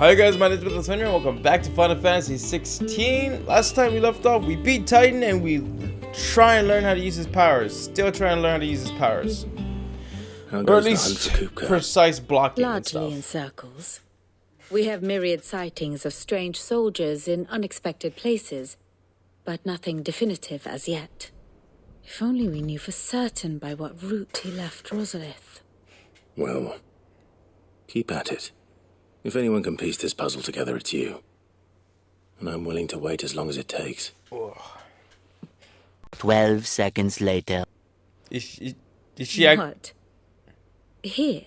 Hi guys, my name is Henry and welcome back to Final Fantasy 16. Last time we left off, we beat Titan and we try and learn how to use his powers. Still trying to learn how to use his powers. Or at least precise blocking and stuff. Largely in circles. We have myriad sightings of strange soldiers in unexpected places, but nothing definitive as yet. If only we knew for certain by what route he left Rosalith. Well, keep at it. If anyone can piece this puzzle together, it's you. And I'm willing to wait as long as it takes. 12 seconds later. Is she What? Here?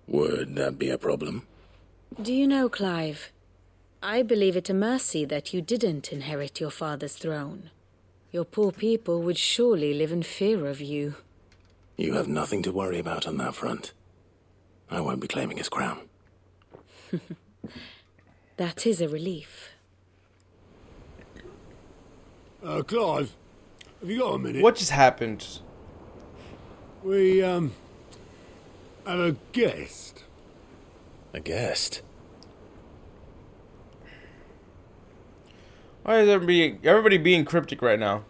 Would that be a problem? Do you know, Clive? I believe it a mercy that you didn't inherit your father's throne. Your poor people would surely live in fear of you. You have nothing to worry about on that front. I won't be claiming his crown. That is a relief. Clive, have you got a minute? What just happened? We, have a guest. A guest? Why is everybody being cryptic right now?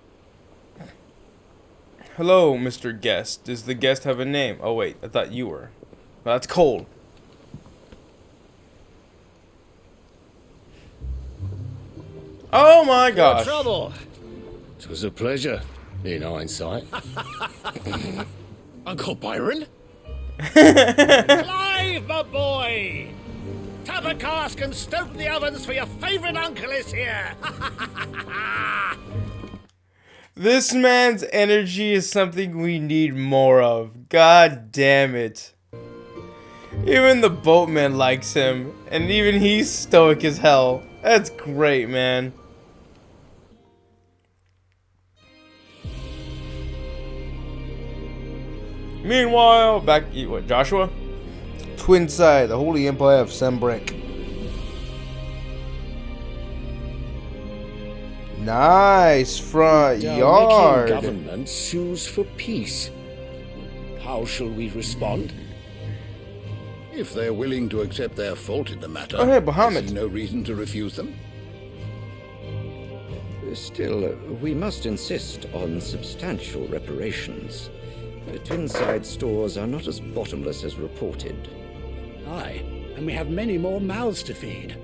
Hello, Mr. Guest. Does the guest have a name? Oh wait, I thought you were. Well, that's cold. Oh my gosh. Trouble. It was a pleasure, in hindsight. Uncle Byron? Clive, my boy! Tap a cask and stoke the ovens for your favourite uncle is here! This man's energy is something we need more of. God damn it. Even the boatman likes him, and even he's stoic as hell. That's great, man. Meanwhile, back, what, Joshua? Twinside, the Holy Empire of Sembrek. Nice front yard. Government sues for peace. How shall we respond? If they're willing to accept their fault in the matter, Oh, hey, Bahamut. there's no reason to refuse them. Still, we must insist on substantial reparations. Twinside stores are not as bottomless as reported. Aye, and we have many more mouths to feed.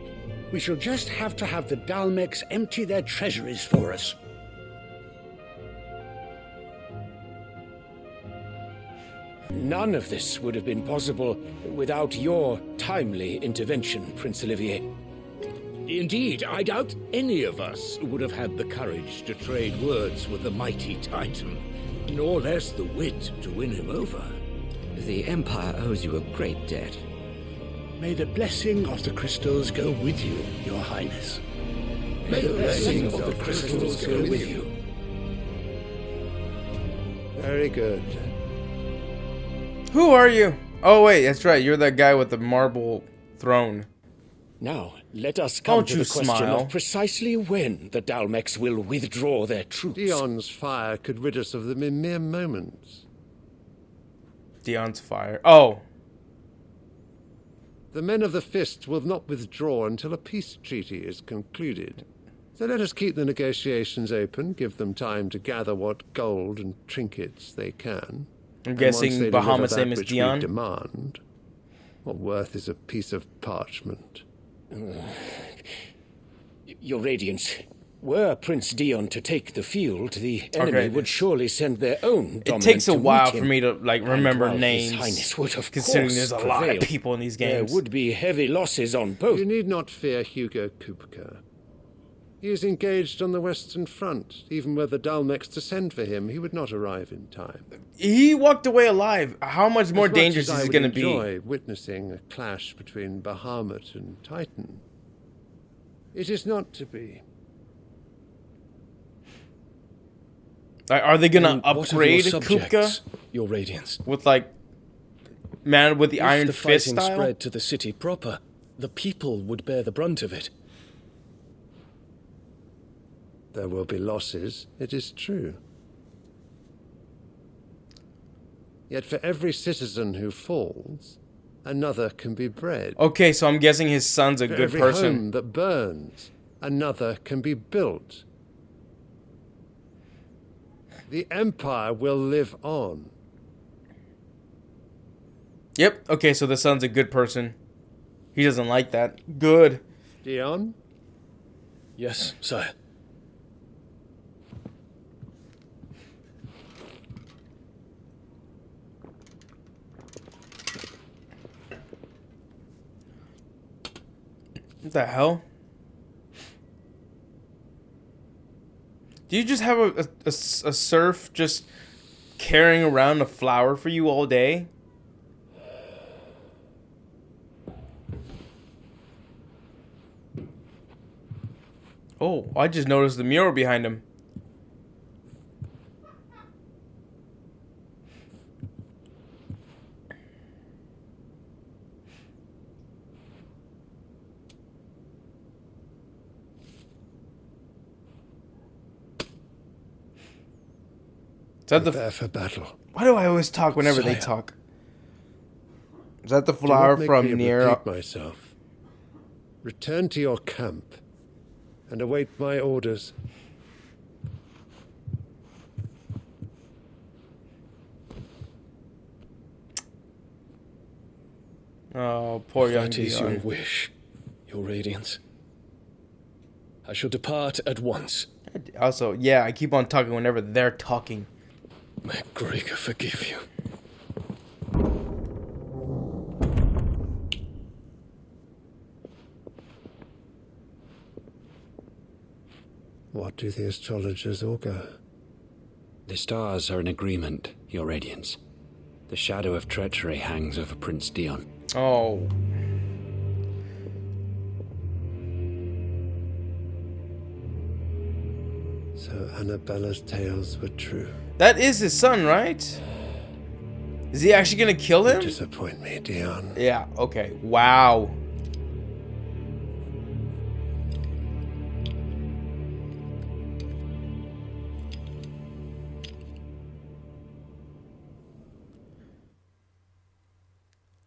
We shall just have to have the Dalmex empty their treasuries for us. None of this would have been possible without your timely intervention, Prince Olivier. Indeed, I doubt any of us would have had the courage to trade words with the mighty Titan, nor less the wit to win him over. The Empire owes you a great debt. May the blessing of the crystals go with you, Your Highness. May the blessing of the crystals go with you. Very good. Who are you? Oh wait, that's right. You're that guy with the marble throne. Now, let us come Don't to you the question smile. of precisely when the Dalmex will withdraw their troops. Dion's fire could rid us of them in mere moments. Dion's fire. Oh. The men of the Fist will not withdraw until a peace treaty is concluded. So let us keep the negotiations open, give them time to gather what gold and trinkets they can. I'm And guessing once they deliver Bahamut's that name is which we Dion. demand, what worth is a piece of parchment? Your Radiance, were Prince Dion to take the field, the enemy would surely send their own It dominant takes a to while meet for him. me to like And remember while names, His Highness would, of considering course, there's a lot of prevail, people in these there games. would be heavy losses on both. You need not fear Hugo Kupka. He is engaged on the Western Front. Even were the Dalmex to send for him, he would not arrive in time. He walked away alive. How much more As much dangerous as is I it would going to be? enjoy witnessing a clash between Bahamut and Titan, it is not to be. Like, are they going to And what of your upgrade subjects, Kupka Your Radiance? with like man with the If iron the fist fighting style? spread to the city proper, the people would bear the brunt of it. There will be losses, it is true. Yet for every citizen who falls, another can be bred. Okay, so I'm guessing his son's a For good every person. home that burns, another can be built. The Empire will live on. Yep. Okay, so the son's a good person. He doesn't like that. Good. Dion? Yes, sire. What the hell? Do you just have a serf just carrying around a flower for you all day? Oh, I just noticed the mural behind him. Is that Prepare for battle. Why do I always talk whenever they Sire. talk? Is that the Do not flower make from me near? repeat myself. Return to your camp and await my orders. Oh, poor young That is your Dion. wish, your radiance. I shall depart at once. Also, yeah, I keep on talking whenever they're talking. May Gregor forgive you. What do the astrologers augur? The stars are in agreement, Your Radiance. The shadow of treachery hangs over Prince Dion. Oh. So Annabella's tales were true. That is his son, right? Is he actually gonna kill him? Disappoint me, Dion. Yeah, okay. Wow.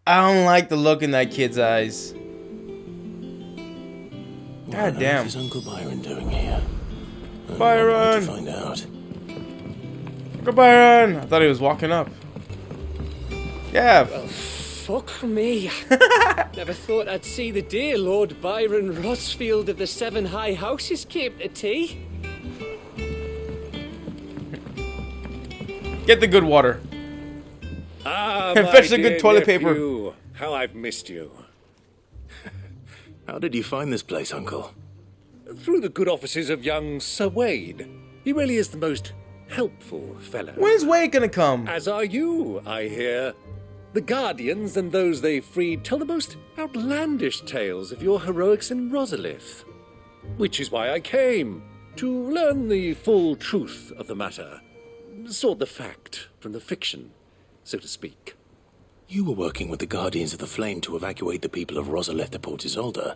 I don't like the look in that kid's eyes. God What damn. is Uncle Byron doing here? I'm Byron! going to find out. Go Byron! I thought he was walking up. Yeah. Fuck me. Never thought I'd see the dear Lord Byron Rossfield of the Seven High Houses came to tea. Get the good water. Ah, And my fetch the good dear toilet paper. nephew. How I've missed you. How did you find this place, Uncle? Through the good offices of young Sir Wade. He really is the most helpful fellow. When's Wade gonna come? As are you, I hear. The Guardians and those they freed tell the most outlandish tales of your heroics in Rosalith. Which is why I came, to learn the full truth of the matter. Sort the fact from the fiction, so to speak. You were working with the Guardians of the Flame to evacuate the people of Rosalith to Port Isolde.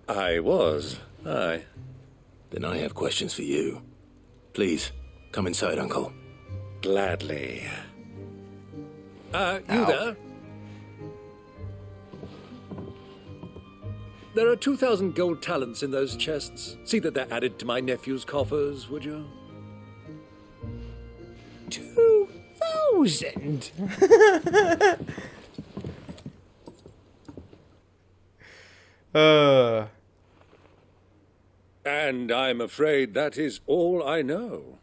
I was, aye. Then I have questions for you. Please, come inside, Uncle. Gladly. You Ow. there? There are 2,000 gold talents in those chests. See that they're added to my nephew's coffers, would you? 2,000? And I'm afraid that is all I know.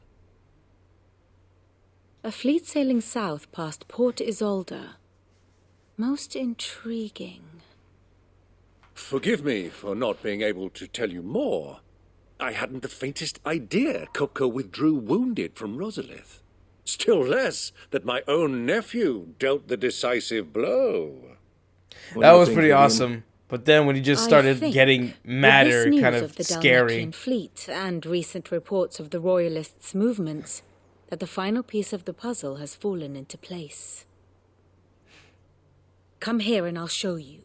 A fleet sailing south past Port Isolde. Most intriguing. Forgive me for not being able to tell you more. I hadn't the faintest idea Kopko withdrew wounded from Rosalith. Still less that my own nephew dealt the decisive blow. That was pretty awesome. But then when he just started I think, getting madder, with this kind news of the scary. Dalmatian fleet and recent reports of the Royalists' movements, that the final piece of the puzzle has fallen into place. Come here and I'll show you.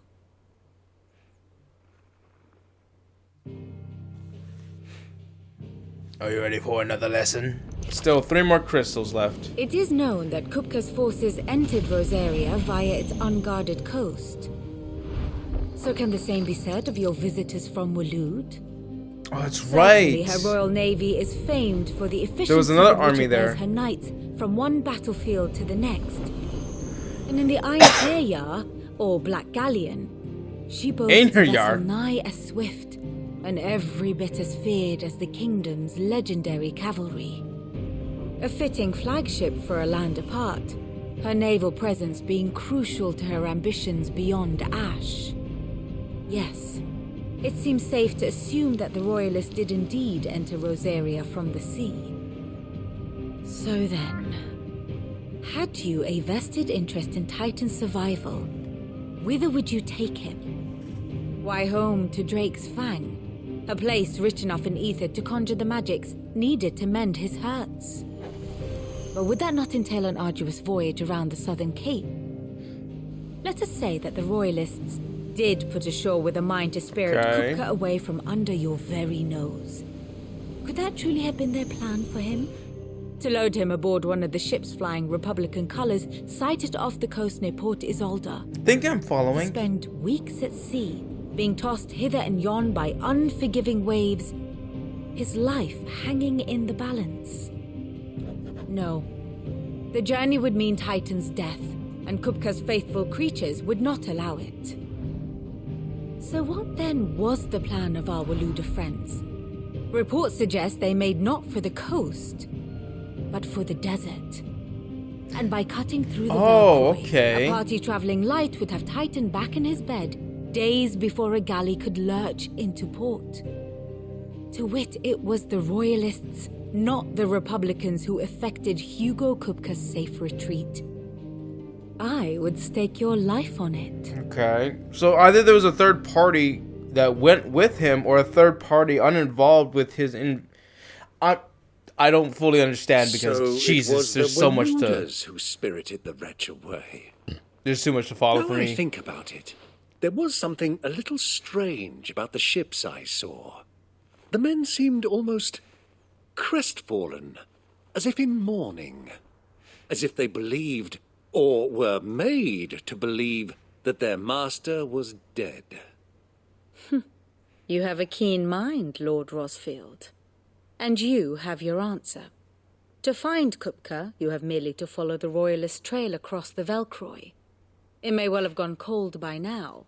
Are you ready for another lesson? Still 3 more crystals left. It is known that Kupka's forces entered Rosaria via its unguarded coast. So can the same be said of your visitors from Waloed? Oh, that's Certainly, right. her royal navy is famed for the efficiency There was another with which army it bears there. her knights from one battlefield to the next. And in the Einherjar, or Black Galleon, she boasts a Einherjar? vessel nigh as swift and every bit as feared as the kingdom's legendary cavalry. A fitting flagship for a land apart, her naval presence being crucial to her ambitions beyond Ash. Yes, it seems safe to assume that the Royalists did indeed enter Rosaria from the sea. So then, had you a vested interest in Titan's survival, whither would you take him? Why, home to Drake's Fang, a place rich enough in ether to conjure the magics needed to mend his hurts. But would that not entail an arduous voyage around the southern cape? Let us say that the Royalists did put ashore with a mind to spirit Kupka away from under your very nose. Could that truly have been their plan for him? To load him aboard one of the ships flying Republican colors sighted off the coast near Port Isolde. Think I'm following. Spend weeks at sea, being tossed hither and yon by unforgiving waves, his life hanging in the balance. No. The journey would mean Titan's death, and Kupka's faithful creatures would not allow it. So what then was the plan of our Waluda friends? Reports suggest they made not for the coast, but for the desert. And by cutting through the Valkyrie, a party traveling light would have Titan back in his bed days before a galley could lurch into port. To wit, it was the Royalists, not the Republicans, who effected Hugo Kupka's safe retreat. I would stake your life on it. Okay. So either there was a third party that went with him or a third party uninvolved with his I don't fully understand because so Jesus, there's so much to who spirited the wretch away. There's too much to follow for Now I me. think about it, there was something a little strange about the ships I saw. The men seemed almost crestfallen, as if in mourning, as if they believed, or were made to believe, that their master was dead. You have a keen mind, Lord Rosfield. And you have your answer. To find Kupka, you have merely to follow the Royalist trail across the Velcroy. It may well have gone cold by now,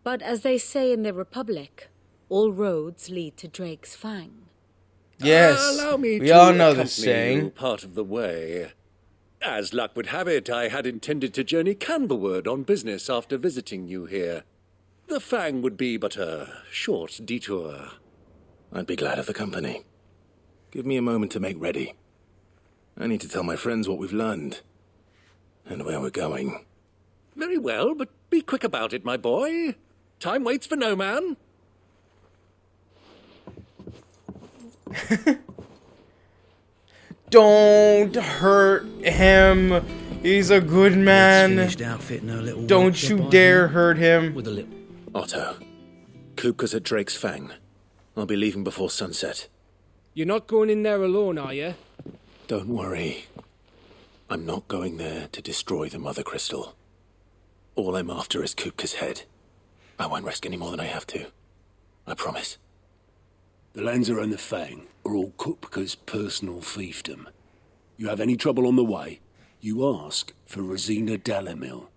but as they say in the Republic, all roads lead to Drake's Fang. Yes, Allow me we to all know the accompany saying. you part of the way. As luck would have it, I had intended to journey Canverward on business after visiting you here. The Fang would be but a short detour. I'd be glad of the company. Give me a moment to make ready. I need to tell my friends what we've learned and where we're going. Very well, but be quick about it, my boy. Time waits for no man. Don't hurt him. He's a good man. Don't you dare hurt him. Otto, Kupka's at Drake's Fang. I'll be leaving before sunset. You're not going in there alone, are you? Don't worry. I'm not going there to destroy the Mother Crystal. All I'm after is Kupka's head. I won't risk any more than I have to. I promise. The Lanza and the Fang are all Kupka's personal fiefdom. You have any trouble on the way, you ask for Rosina Dalamil.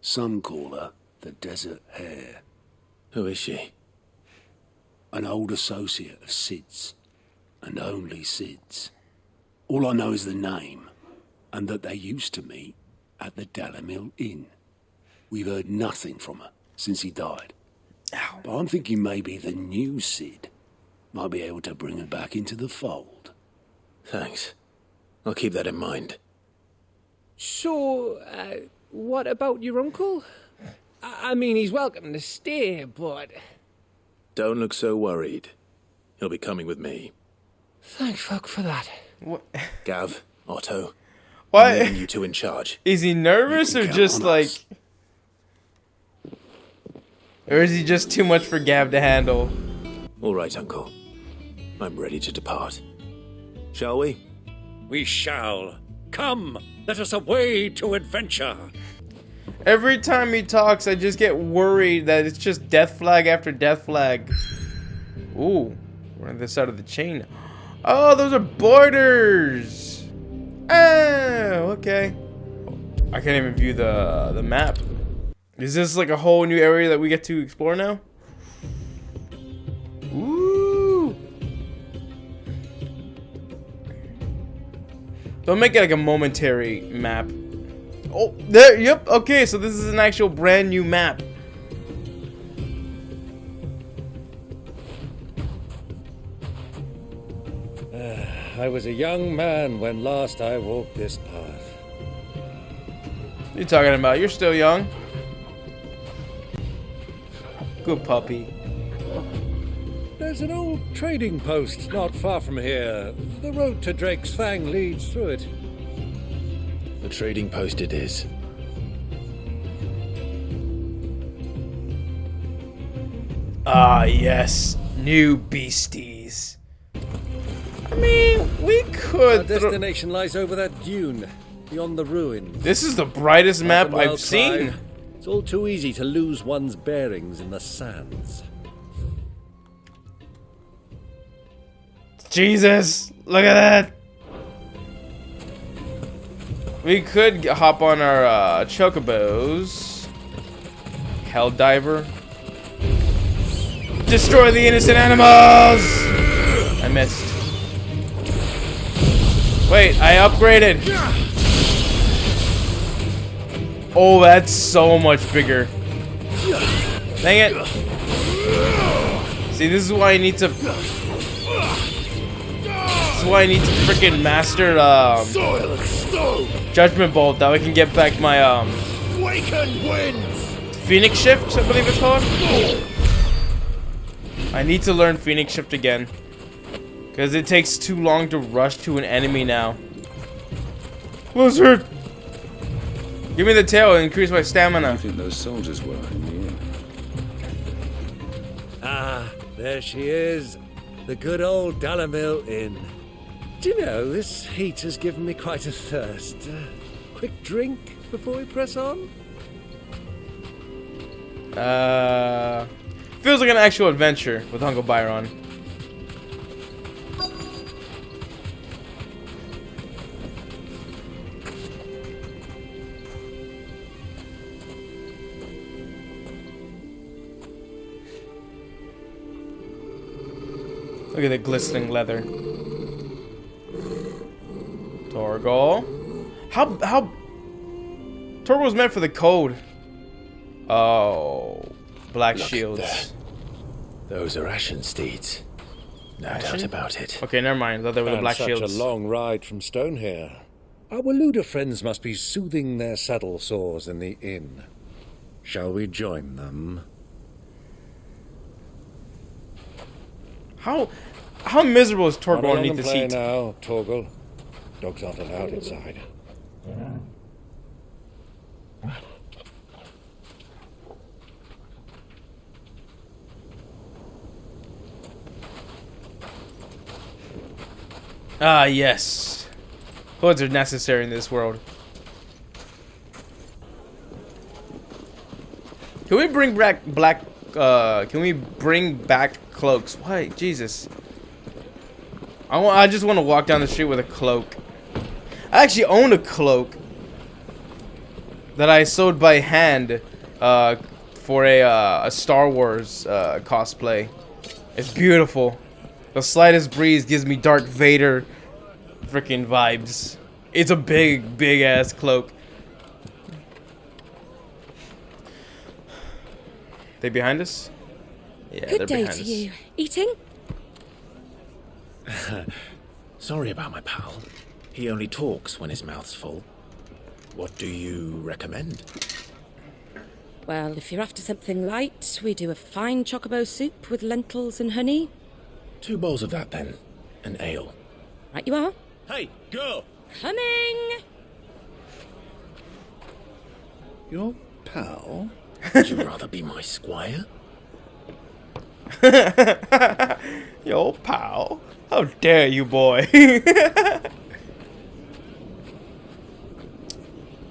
Some call her the Desert Hare. Who is she? An old associate of Sid's, and only Sid's. All I know is the name, and that they used to meet at the Dalamil Inn. We've heard nothing from her since he died. Ow. But I'm thinking maybe the new Sid might be able to bring her back into the fold. Thanks. I'll keep that in mind. So, what about your uncle? I mean, he's welcome to stay, but... Don't look so worried. He'll be coming with me. Thank fuck for that. What? Gav, Otto, What? I'm leaving you two in charge. Is he nervous or just like... Or is he just too much for Gav to handle? All right, Uncle. I'm ready to depart. Shall we? we shall. Come, let us away to adventure. Every time he talks, I just get worried that it's just death flag after death flag. Ooh, we're on this side of the chain. Oh, those are borders. Oh, okay. I can't even view the map. Is this like a whole new area that we get to explore now? Ooh. Don't make it like a momentary map. Oh, there, yep, okay, so this is an actual brand new map. I was a young man when last I walked this path. What are you talking about? You're still young. Good puppy. There's an old trading post not far from here. The road to Drake's Fang leads through it. The trading post it is. Ah, yes. New beasties. I mean, we could... Our destination lies over that dune, beyond the ruins. This is the brightest map I've seen. It's all too easy to lose one's bearings in the sands. Jesus, look at that. We could hop on our chocobos. Helldiver. Destroy the innocent animals! I missed. Wait, I upgraded. Oh, that's so much bigger. Dang it. See, this is why I need to... This is why I need to freaking master Judgment Bolt, that I can get back my Phoenix Shift, I believe it's called. I need to learn Phoenix Shift again, because it takes too long to rush to an enemy now. Lizard! Give me the tail and increase my stamina. I think those soldiers were in the inn. Ah, there she is. The good old Dalamil Inn. Do you know, this heat has given me quite a thirst. Quick drink before we press on? Feels like an actual adventure with Uncle Byron. Look at the glistening leather. Torgal. How Torgal's meant for the code. Oh, black Look shields. there. Those are Ashen steeds. No doubt about it. Okay, never mind. I thought they were the black such shields. a long ride from Stonehair. Our Waluda friends must be soothing their saddle sores in the inn. Shall we join them? How miserable is Torgal Run underneath this play heat? now, Torgal. Dogs aren't allowed inside. Ah, yes. Hoods are necessary in this world. Can we bring back can we bring back cloaks? Why, Jesus. I just want to walk down the street with a cloak. I actually own a cloak that I sewed by hand for a Star Wars cosplay. It's beautiful. The slightest breeze gives me Darth Vader freaking vibes. It's a big ass cloak. They behind us? Yeah, Good they're day behind to us. you. Eating? Sorry about my pal. He only talks when his mouth's full. What do you recommend? Well, if you're after something light, we do a fine chocobo soup with lentils and honey. 2 bowls of that then. An ale. Right you are. Hey, girl! Coming! Your pal? Would you rather be my squire? Yo, pal. How dare you, boy.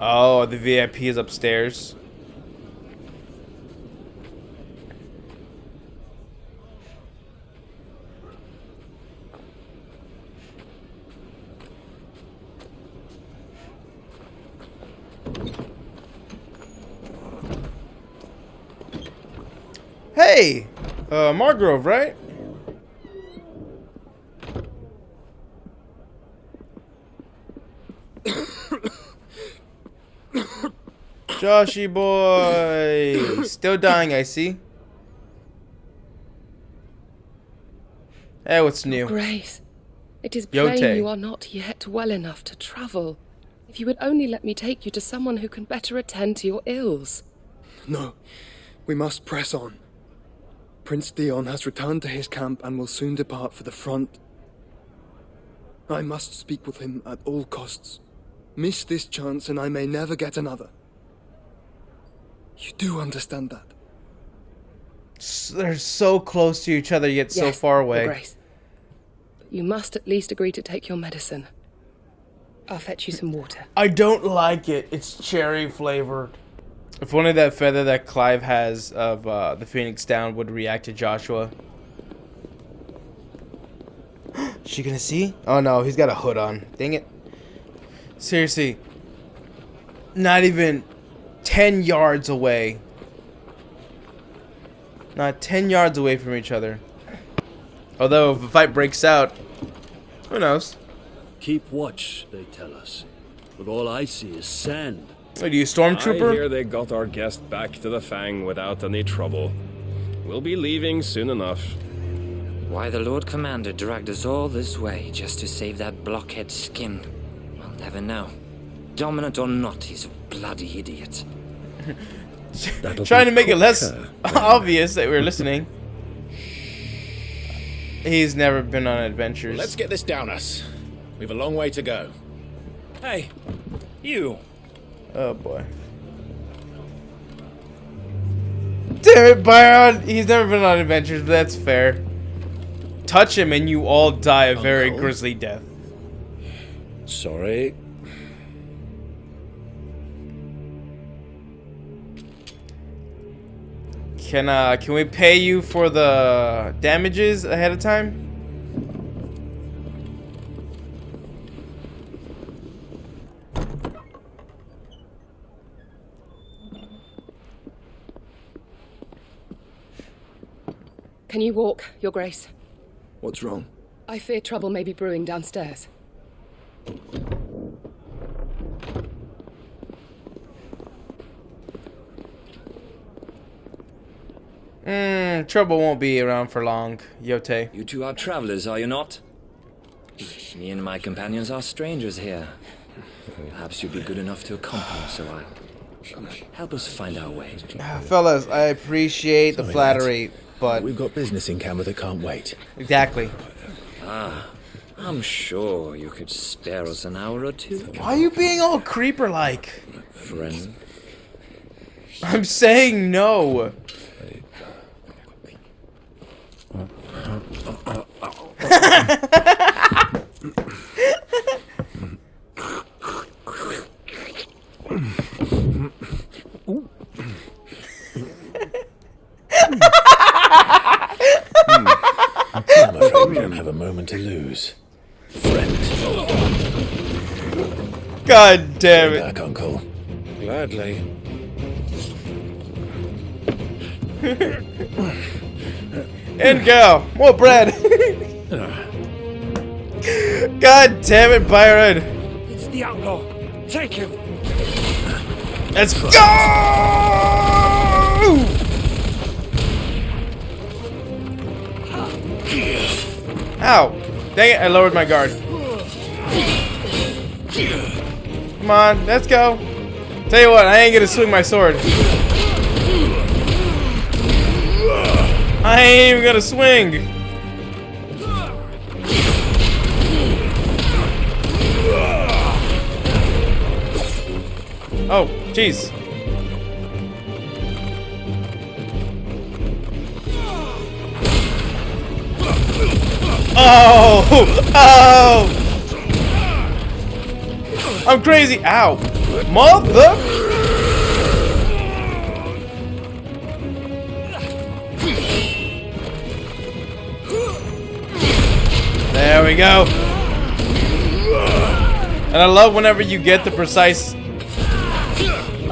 Oh, the VIP is upstairs. Hey! Margrove, right? Joshy boy! Still dying, I see. Hey, what's new? Grace, it is plain Yote. you are not yet well enough to travel. If you would only let me take you to someone who can better attend to your ills. No, we must press on. Prince Theon has returned to his camp and will soon depart for the front. I must speak with him at all costs. Miss this chance and I may never get another. You do understand that? They're so close to each other yet so far away. Your Grace. You must at least agree to take your medicine. I'll fetch you some water. I don't like it. It's cherry flavored. If only that feather that Clive has of the Phoenix Down would react to Joshua. Is she gonna see? Oh no, he's got a hood on. Dang it. Seriously. Not even 10 yards away. Not 10 yards away from each other. Although if a fight breaks out, who knows? Keep watch, they tell us. But all I see is sand. What are you, stormtrooper? I hear they got our guest back to the Fang without any trouble. We'll be leaving soon enough. Why the Lord Commander dragged us all this way just to save that blockhead skin, we'll never know. Dominant or not, he's a bloody idiot. Trying to make it less obvious that we're listening. He's never been on adventures. Let's get this down us. We've a long way to go. Hey, you. Oh boy. Damn it, Byron! He's never been on adventures, but that's fair. Touch him and you all die a very grisly death. Sorry. Can we pay you for the damages ahead of time? Can you walk, Your Grace? What's wrong? I fear trouble may be brewing downstairs. Trouble won't be around for long, Yote. You two are travelers, are you not? Me and my companions are strangers here. Perhaps you'd be good enough to accompany us a while. Help us find our way. Fellas, I appreciate the flattery, lads. but... We've got business in camera that can't wait. Exactly. I'm sure you could spare us an hour or two. Why are you being all creeper-like? Friend? I'm saying no. I'm afraid we don't have a moment to lose. Friend. God damn it. Back, Uncle. Gladly. And go. More bread. God damn it, Byron. It's the outlaw. Take him. Let's go! Ow. Dang it, I lowered my guard. Come on, let's go. Tell you what, I ain't gonna swing my sword. I ain't even gonna swing. Oh, jeez. Oh! Oh! I'm crazy! Ow! Mother! There we go. And I love whenever you get the precise...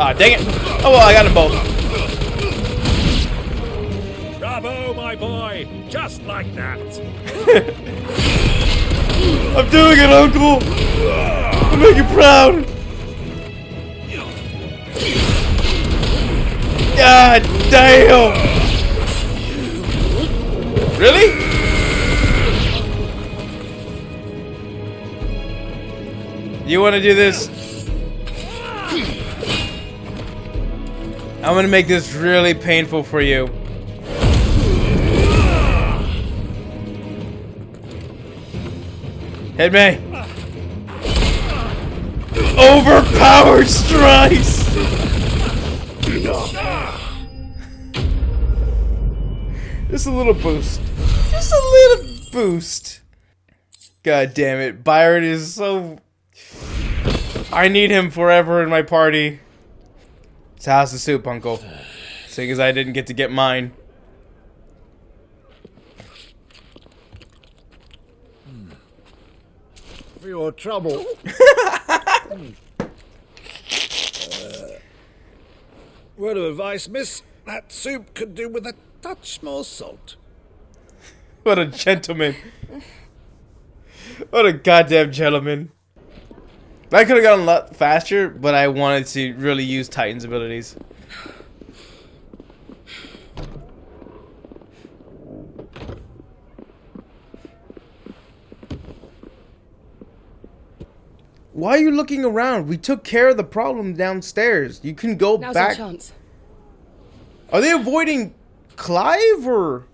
Ah, dang it. Oh, well, I got them both. Bravo, my boy. Just like that. I'm doing it, Uncle. I'll make you proud. God damn. Really? You want to do this? I'm gonna make this really painful for you. Hit me. Overpowered strikes. Just a little boost. Just a little boost. God damn it. Byron is so... I need him forever in my party. So how's the soup, Uncle? Seeing as I didn't get to get mine. For your trouble. Word of advice, miss. That soup could do with a touch more salt. What a gentleman. What a goddamn gentleman. I could have gone a lot faster, but I wanted to really use Titan's abilities. Why are you looking around? We took care of the problem downstairs. You can go Now's back. our chance. Are they avoiding Clive or?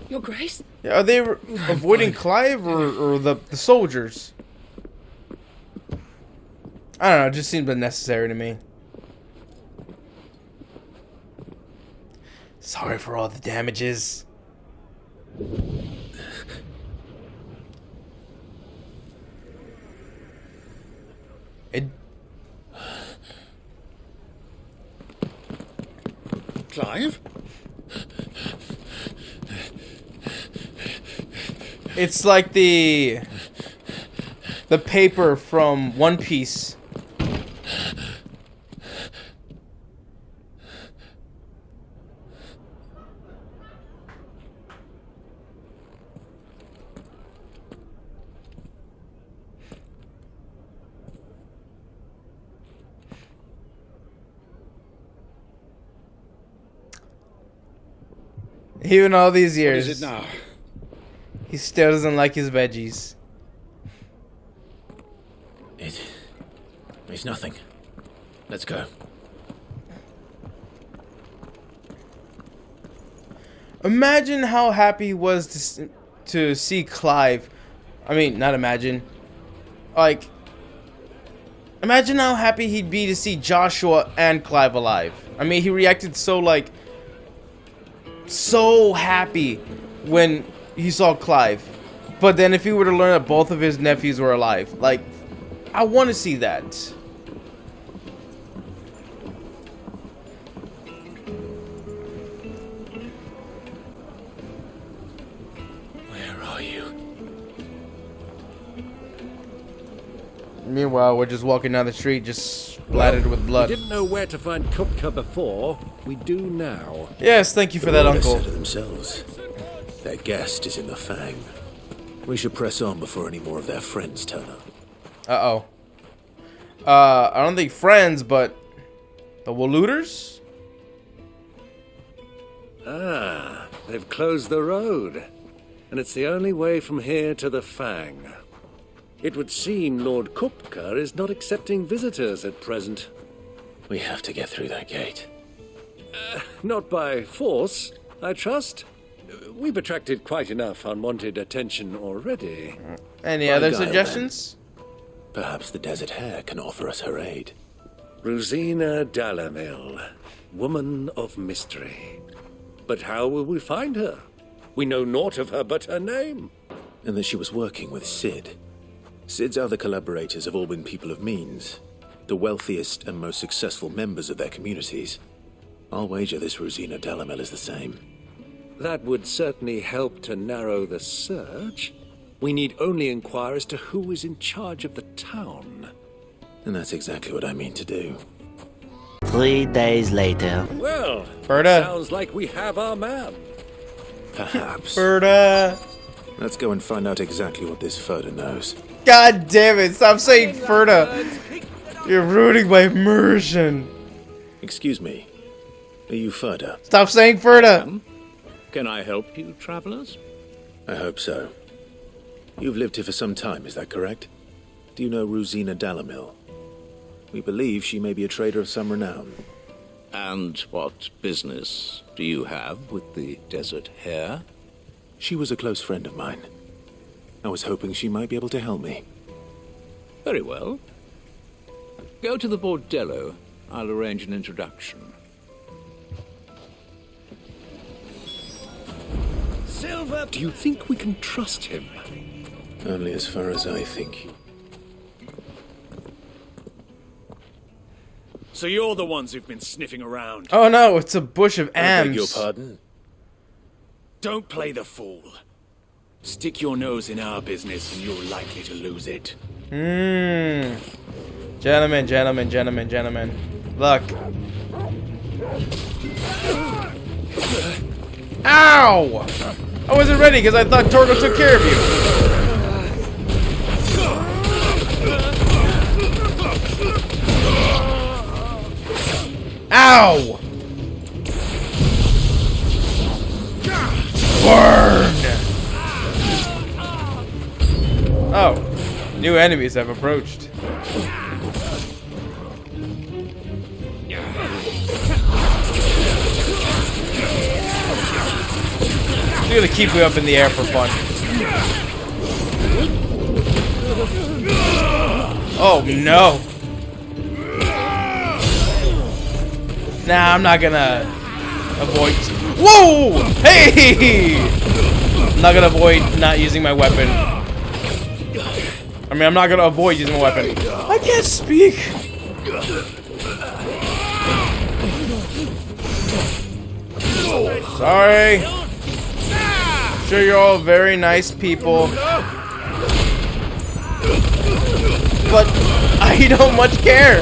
Your Grace? Yeah, are they avoiding Clive or the soldiers? I don't know. It just seems unnecessary to me. Sorry for all the damages. Clive? It's like the paper from One Piece. Even all these years. What is it now? He still doesn't like his veggies. It's nothing. Let's go. Imagine how happy he was to see Clive. I mean, not imagine. Like, imagine how happy he'd be to see Joshua and Clive alive. I mean, he reacted so happy when he saw Clive. But then if he were to learn that both of his nephews were alive, like, I want to see that. Where are you? Meanwhile, we're just walking down the street, just splattered with blood. We didn't know where to find Kupka before. We do now. Yes, thank you for that, Uncle. Said it themselves. Their guest is in the Fang. We should press on before any more of their friends turn up. Uh-oh. I don't think friends, but the looters? Ah, they've closed the road. And it's the only way from here to the Fang. It would seem Lord Kupka is not accepting visitors at present. We have to get through that gate. Not by force, I trust. We've attracted quite enough unwanted attention already. Any other suggestions? Perhaps the Desert Hare can offer us her aid. Rosina Dalamil, woman of mystery. But how will we find her? We know naught of her but her name. And that she was working with Sid. Sid's other collaborators have all been people of means, the wealthiest and most successful members of their communities. I'll wager this Rosina Delamel is the same. That would certainly help to narrow the search. We need only inquire as to who is in charge of the town. And that's exactly what I mean to do. 3 days later. Well, Berta. Sounds like we have our man. Perhaps. Berta. Let's go and find out exactly what this Ferda knows. God damn it, stop saying Ferda. You're ruining my immersion. Excuse me. Are you Ferda? Stop saying Ferda. Can I help you, travelers? I hope so. You've lived here for some time, is that correct? Do you know Rosina Delamil? We believe she may be a trader of some renown. And what business do you have with the desert hare? She was a close friend of mine. I was hoping she might be able to help me. Very well. Go to the bordello. I'll arrange an introduction. Silver, do you think we can trust him? Only as far as I think. So you're the ones who've been sniffing around. Oh no, it's a bush of I beg your ams. pardon? Don't play the fool. Stick your nose in our business and you're likely to lose it. Gentlemen, gentlemen, gentlemen, gentlemen. Look. Ow! I wasn't ready because I thought Torgo took care of you. Ow! Burn! Oh, new enemies have approached. I'm gonna keep you up in the air for fun. Oh no! Nah, I'm not gonna avoid. Whoa! Hey! I'm not gonna avoid not using my weapon. I mean, I'm not gonna avoid using my weapon. I can't speak. Sorry. I'm sure you're all very nice people, but I don't much care.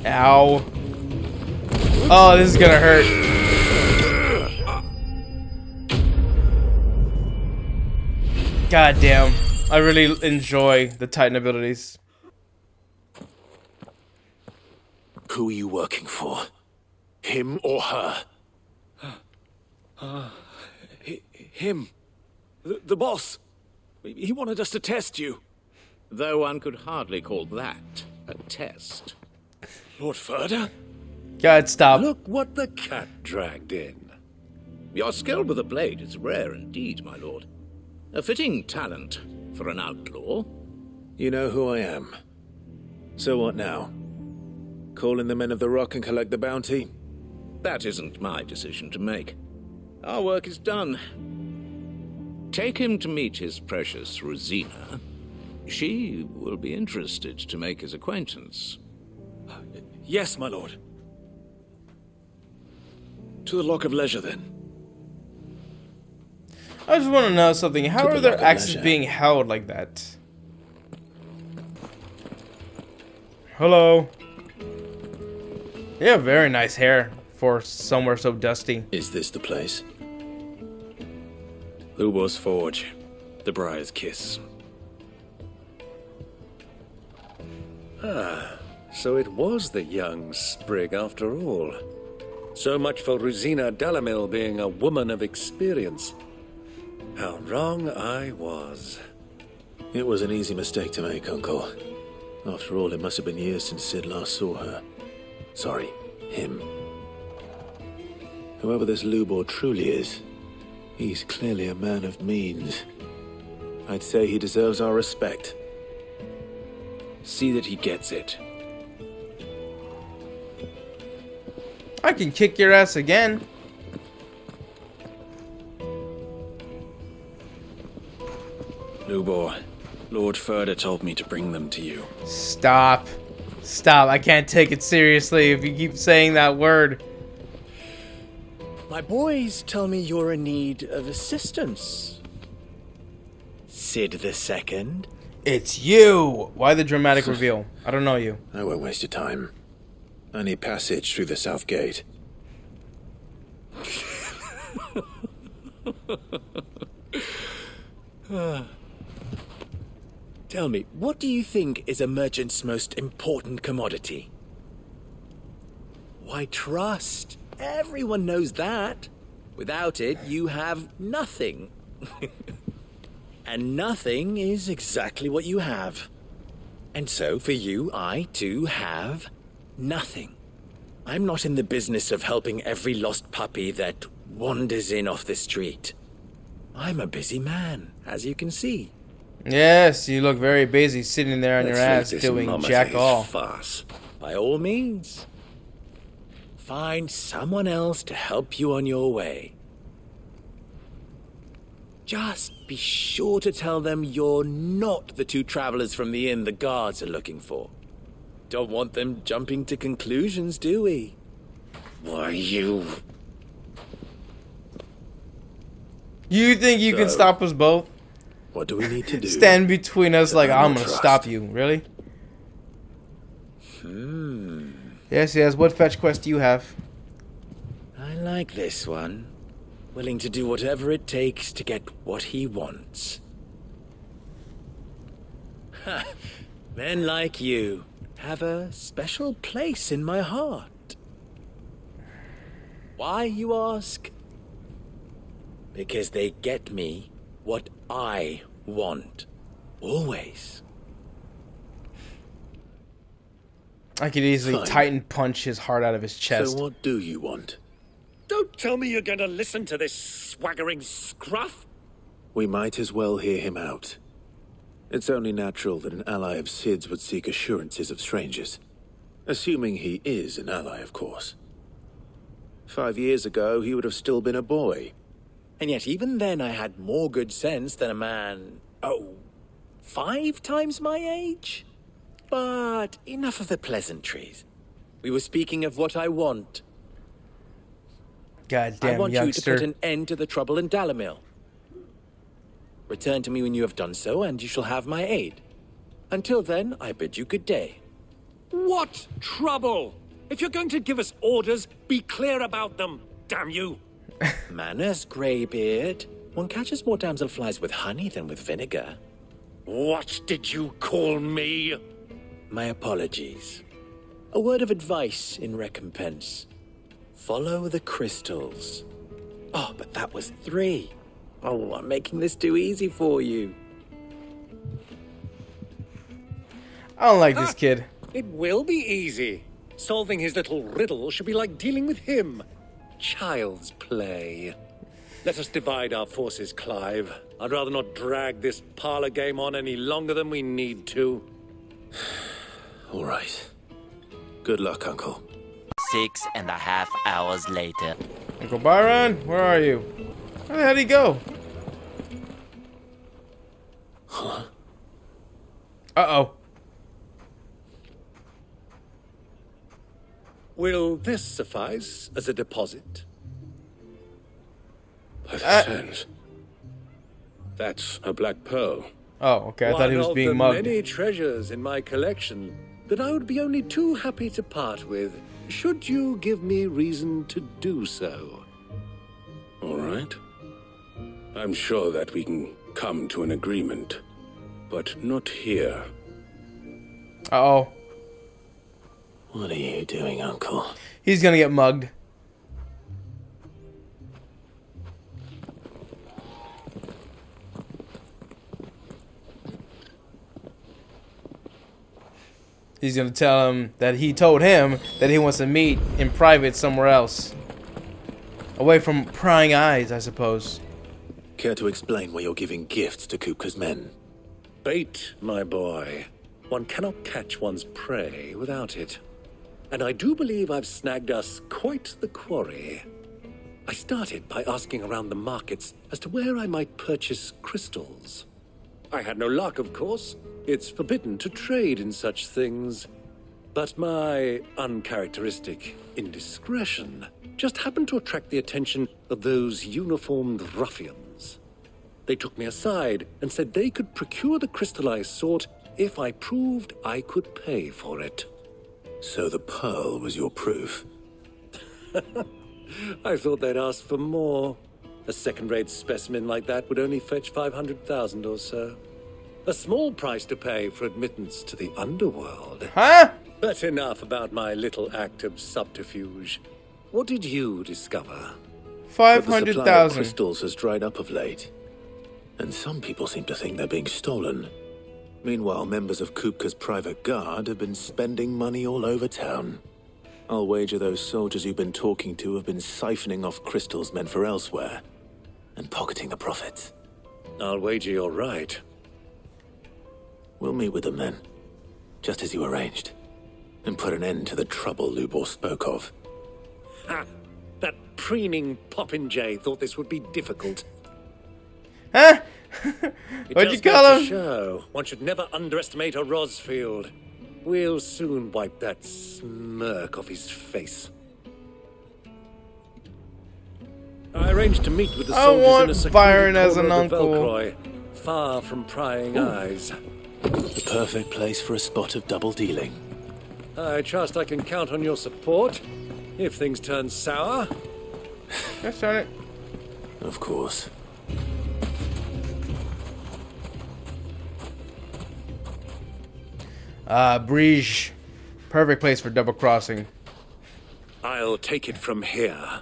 Ow. Oh, this is gonna hurt. God damn. I really enjoy the Titan abilities. Who are you working for? Him or her? Him. The boss. He wanted us to test you. Though one could hardly call that a test. Lord Ferda? God, stop. Look what the cat dragged in. Your skill with the blade is rare indeed, my lord. A fitting talent for an outlaw. You know who I am. So what now? Call in the men of the Rock and collect the bounty? That isn't my decision to make. Our work is done. Take him to meet his precious Rosina. She will be interested to make his acquaintance. Yes, my lord. To the Lock of Leisure, then. I just want to know something. How are their axes Leisure. being held like that? Hello. They have very nice hair for somewhere so dusty. Is this the place? Lubo's Forge. The Briar's Kiss. Ah, so it was the young sprig after all. So much for Rosina Delamil being a woman of experience. How wrong I was. It was an easy mistake to make, Uncle. After all, it must have been years since Sid last saw her. Sorry, him. Whoever this Lubor truly is, he's clearly a man of means. I'd say he deserves our respect. See that he gets it. I can kick your ass again. Lord Furder told me to bring them to you. Stop. Stop. I can't take it seriously if you keep saying that word. My boys tell me you're in need of assistance. Sid II? It's you! Why the dramatic reveal? I don't know you. I won't waste your time. I need passage through the south gate. Tell me, what do you think is a merchant's most important commodity? Why, trust. Everyone knows that. Without it, you have nothing. And nothing is exactly what you have. And so, for you, I, too, have nothing. I'm not in the business of helping every lost puppy that wanders in off the street. I'm a busy man, as you can see. Yes, you look very busy sitting there on your ass doing jack all. Farce. By all means. Find someone else to help you on your way. Just be sure to tell them you're not the two travelers from the inn the guards are looking for. Don't want them jumping to conclusions, do we? Why, you... You think you can stop us both? What do we need to do? Stand between us like I'm gonna stop you, really? Yes, yes, what fetch quest do you have? I like this one. Willing to do whatever it takes to get what he wants. Men like you have a special place in my heart. Why, you ask? Because they get me what I want. Always. I could easily Titan punch his heart out of his chest. So what do you want? Don't tell me you're going to listen to this swaggering scruff. We might as well hear him out. It's only natural that an ally of Sid's would seek assurances of strangers. Assuming he is an ally, of course. 5 years ago, he would have still been a boy. And yet even then I had more good sense than a man, 5 times my age? But enough of the pleasantries. We were speaking of what I want. Goddamn I want youngster. you to put an end to the trouble in Dalamil. Return to me when you have done so, and you shall have my aid. Until then, I bid you good day. What trouble? If you're going to give us orders, be clear about them, damn you. Manners, Greybeard. One catches more damselflies with honey than with vinegar. What did you call me? My apologies. A word of advice in recompense. Follow the crystals. Oh, but that was 3. Oh, I'm making this too easy for you. I don't like this kid. It will be easy. Solving his little riddle should be like dealing with him. Child's play. Let us divide our forces, Clive. I'd rather not drag this parlor game on any longer than we need to. All right. Good luck, Uncle. 6.5 hours later. Uncle Byron, where are you? Where the hell did he go? Huh? Uh-oh. Will this suffice as a deposit? By the sands. That's a black pearl. Oh, okay. I thought he was being One mugged. of the many treasures in my collection that I would be only too happy to part with, should you give me reason to do so. All right. I'm sure that we can come to an agreement, but not here. Uh-oh. What are you doing, Uncle? He's gonna get mugged. He's gonna tell him that he told him that he wants to meet in private somewhere else. Away from prying eyes, I suppose. Care to explain why you're giving gifts to Kupka's men? Bait, my boy. One cannot catch one's prey without it. And I do believe I've snagged us quite the quarry. I started by asking around the markets as to where I might purchase crystals. I had no luck, of course. It's forbidden to trade in such things. But my uncharacteristic indiscretion just happened to attract the attention of those uniformed ruffians. They took me aside and said they could procure the crystallized sort if I proved I could pay for it. So the pearl was your proof? I thought they'd ask for more. A second-rate specimen like that would only fetch 500,000 or so. A small price to pay for admittance to the underworld. Huh? But enough about my little act of subterfuge. What did you discover? 500,000. The supply of crystals has dried up of late, and some people seem to think they're being stolen. Meanwhile, members of Kupka's private guard have been spending money all over town. I'll wager those soldiers you've been talking to have been siphoning off crystals meant for elsewhere, and pocketing the profits. I'll wager you're right. We'll meet with them then, just as you arranged, and put an end to the trouble Lubor spoke of. Ha! That preening popinjay thought this would be difficult. Huh? What'd you call him? Show. One should never underestimate a Rosfield. We'll soon wipe that smirk off his face. I arranged to meet with the soldiers in a Byron as secluded an corner of the uncle. Velcroy, far from prying eyes. The perfect place for a spot of double dealing. I trust I can count on your support if things turn sour. That's on it. Of course. Briege. Perfect place for double crossing. I'll take it from here.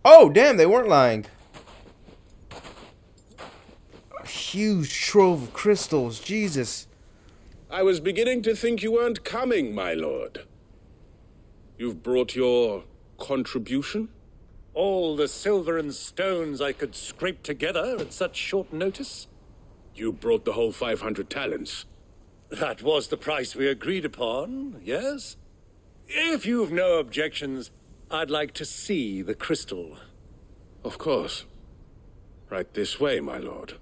Oh, damn, they weren't lying. A huge trove of crystals, Jesus. I was beginning to think you weren't coming, my lord. You've brought your contribution? All the silver and stones I could scrape together at such short notice? You brought the whole 500 talents. That was the price we agreed upon, yes? If you've no objections, I'd like to see the crystal. Of course. Right this way, my lord.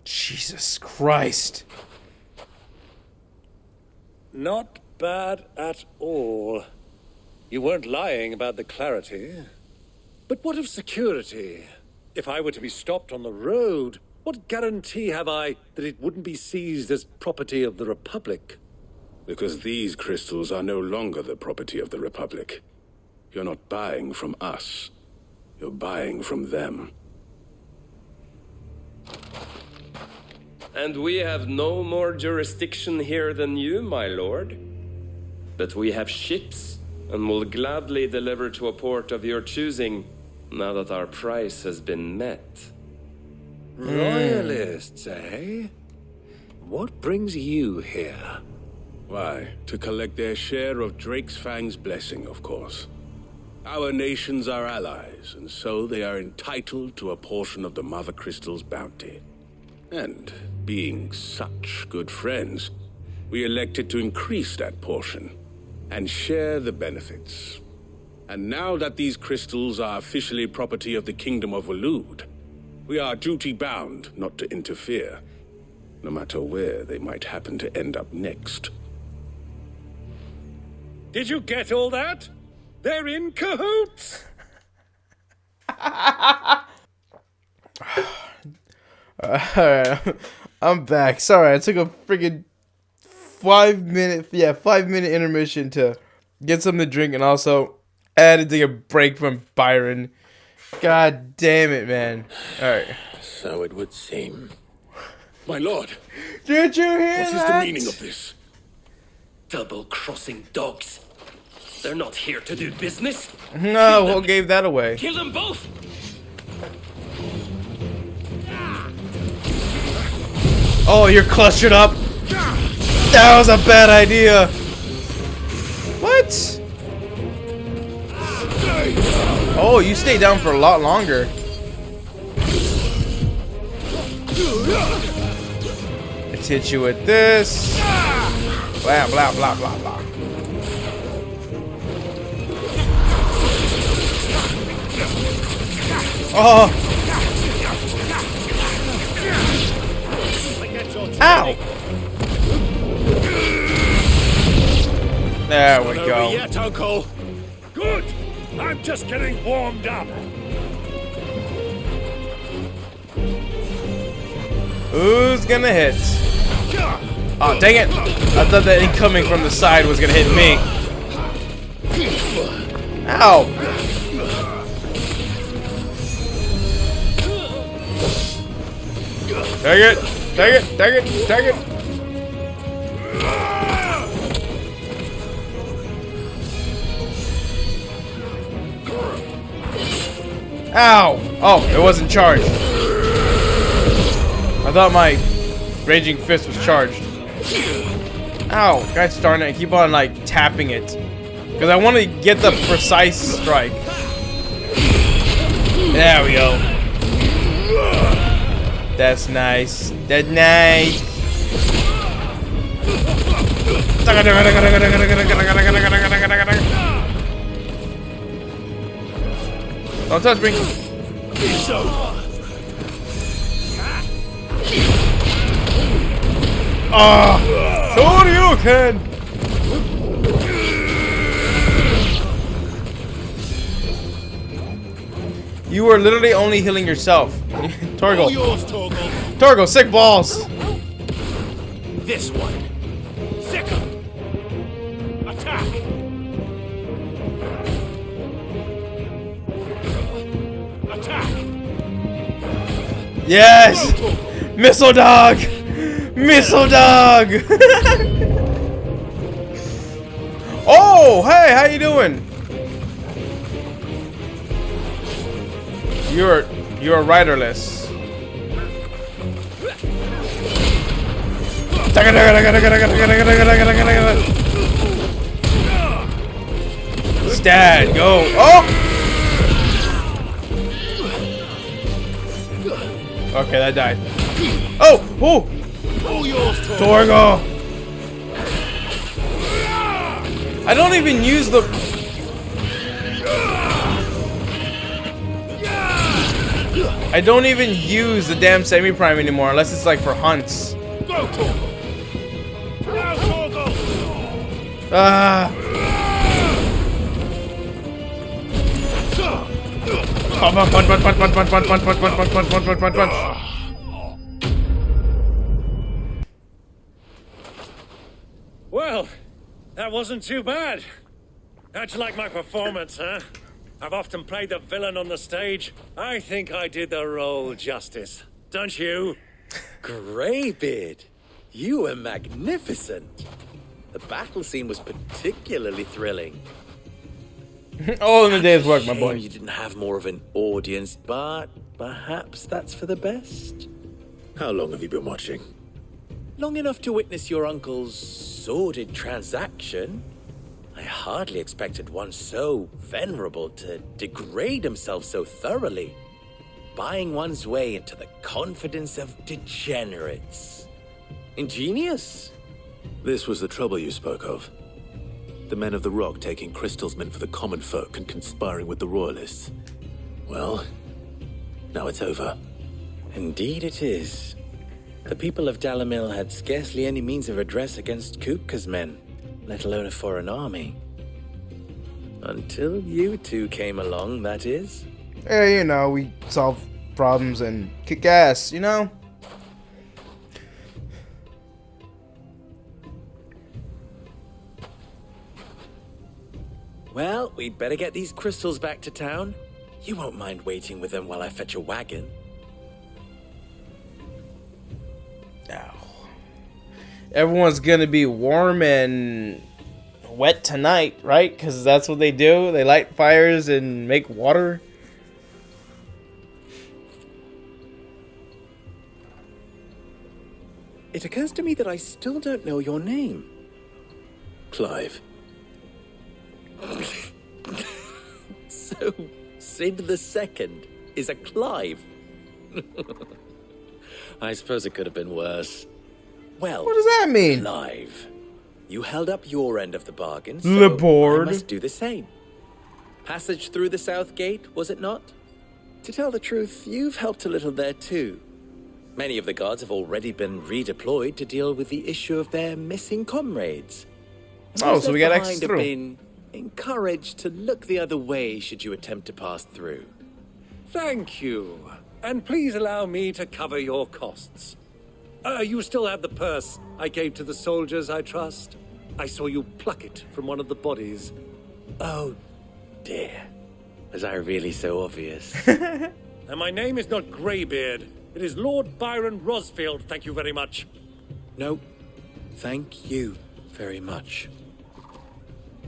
Jesus Christ. Not bad at all. You weren't lying about the clarity. But what of security? If I were to be stopped on the road, what guarantee have I that it wouldn't be seized as property of the Republic? Because these crystals are no longer the property of the Republic. You're not buying from us. You're buying from them. And we have no more jurisdiction here than you, my lord. But we have ships, and will gladly deliver to a port of your choosing, now that our price has been met. Royalists, eh? What brings you here? Why, to collect their share of Drake's Fang's blessing, of course. Our nations are allies, and so they are entitled to a portion of the Mother Crystal's bounty. And, being such good friends, we elected to increase that portion and share the benefits. And now that these crystals are officially property of the Kingdom of Waloed, we are duty-bound not to interfere, no matter where they might happen to end up next. Did you get all that? They're in cahoots! Alright, I'm back. Sorry, I took a friggin' 5 minute intermission to get something to drink, and also I had to take a break from Byron. God damn it, man. Alright. So it would seem. My lord! Did you hear What is that? the meaning of this? Double-crossing dogs. They're not here to do business. No, what gave that away? Kill them both! Oh, you're clustered up. That was a bad idea. What? Oh, you stay down for a lot longer. Let's hit you with this. Blah, blah, blah, blah, blah. Oh! Ow! There we go. Yet, Uncle. Good. I'm just getting warmed up. Who's gonna hit? Oh, dang it! I thought that incoming from the side was gonna hit me. Ow! Dang it! Dang it! Dang it! Dang it! Ow! Oh, it wasn't charged. I thought my raging fist was charged. Ow! Gosh darn it, I keep on like tapping it. Because I want to get the precise strike. There we go. That's nice. That's nice. Don't touch me. Ah! Sure you can. You were literally only healing yourself. Torgo. Torgo, sick balls. This one. Sick 'em. Attack. Attack. Yes. Missile dog. Missile dog. Oh, hey, how you doing? You're riderless. Stat, go. Oh! Okay, that died. Oh! Oh! Torgo! I don't even use the... I don't even use the damn semi-prime anymore unless it's like for hunts. Ah. Punch, punch, punch, punch, punch, punch, punch, punch, punch, punch, punch, punch, punch, punch. Well, that wasn't too bad. How'd you like my performance, huh? I've often played the villain on the stage. I think I did the role justice. Don't you? Greybeard, you were magnificent. The battle scene was particularly thrilling. All in a day's work, my boy. You didn't have more of an audience, but perhaps that's for the best. How long have you been watching? Long enough to witness your uncle's sordid transaction. I hardly expected one so venerable to degrade himself so thoroughly, buying one's way into the confidence of degenerates. Ingenious. This was the trouble you spoke of. The men of the Rock taking crystals meant for the common folk and conspiring with the royalists. Well, now it's over. Indeed it is. The people of Dalamil had scarcely any means of redress against Kupka's men, let alone a foreign army. Until you two came along, that is. Hey, you know, we solve problems and kick ass, you know? Well, we'd better get these crystals back to town. You won't mind waiting with them while I fetch a wagon. Everyone's gonna be warm and wet tonight, right? Because that's what they do. They light fires and make water. It occurs to me that I still don't know your name. Clive. So, Sid the Second is a Clive. I suppose it could have been worse. Well, what does that mean? Clive, you held up your end of the bargain, so Le board. I must do the same. Passage through the south gate, was it not? To tell the truth, you've helped a little there too. Many of the guards have already been redeployed to deal with the issue of their missing comrades. Oh, so we got access Those left behind have through. been encouraged to look the other way should you attempt to pass through. Thank you. And please allow me to cover your costs. You still have the purse I gave to the soldiers, I trust? I saw you pluck it from one of the bodies. Oh, dear. Was I really so obvious? And my name is not Greybeard. It is Lord Byron Rosfield, thank you very much. No, thank you very much,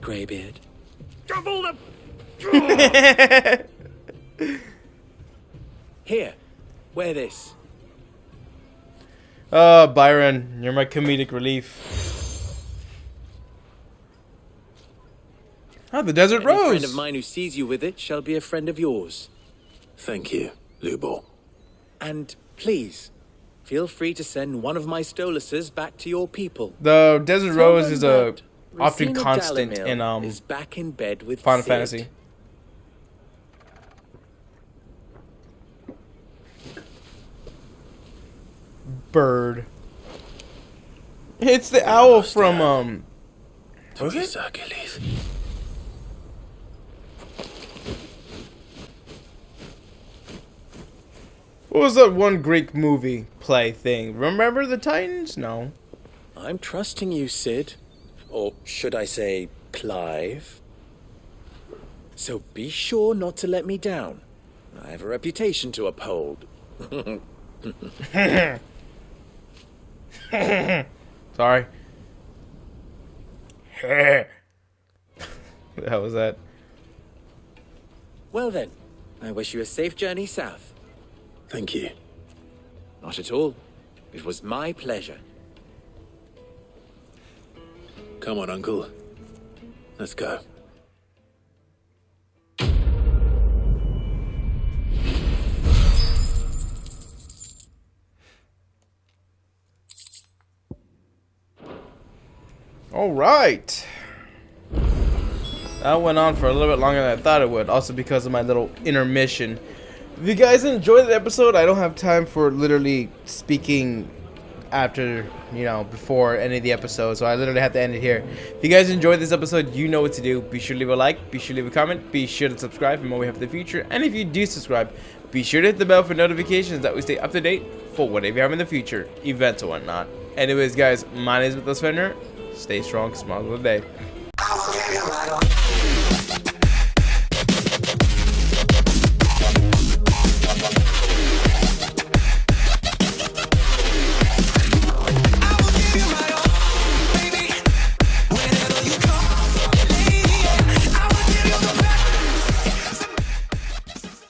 Greybeard. Double the... Here, wear this. Byron, you're my comedic relief. Oh, the Desert Any Rose. friend of mine who sees you with it shall be a friend of yours. Thank you, Lubor. And please, feel free to send one of my Stoluses back to your people. The Desert Tell Rose them is that often Rosina constant Dalamil in is back in bed with Final Sid. Fantasy. Bird. It's the owl from was it? What was that one Greek movie play thing? Remember the Titans? No. I'm trusting you, Sid. Or should I say, Clive. So be sure not to let me down. I have a reputation to uphold. Sorry. How was that? Well then, I wish you a safe journey south. Thank you. Not at all. It was my pleasure. Come on, Uncle. Let's go. All right. That went on for a little bit longer than I thought it would, also because of my little intermission. If you guys enjoyed the episode, I don't have time for literally speaking after, you know, before any of the episodes, so I literally have to end it here. If you guys enjoyed this episode, you know what to do. Be sure to leave a like, be sure to leave a comment, be sure to subscribe for more we have in the future, and if you do subscribe, be sure to hit the bell for notifications that we stay up to date for whatever you have in the future, events or whatnot. Anyways, guys, my name is Fender. Stay strong, smile of the day.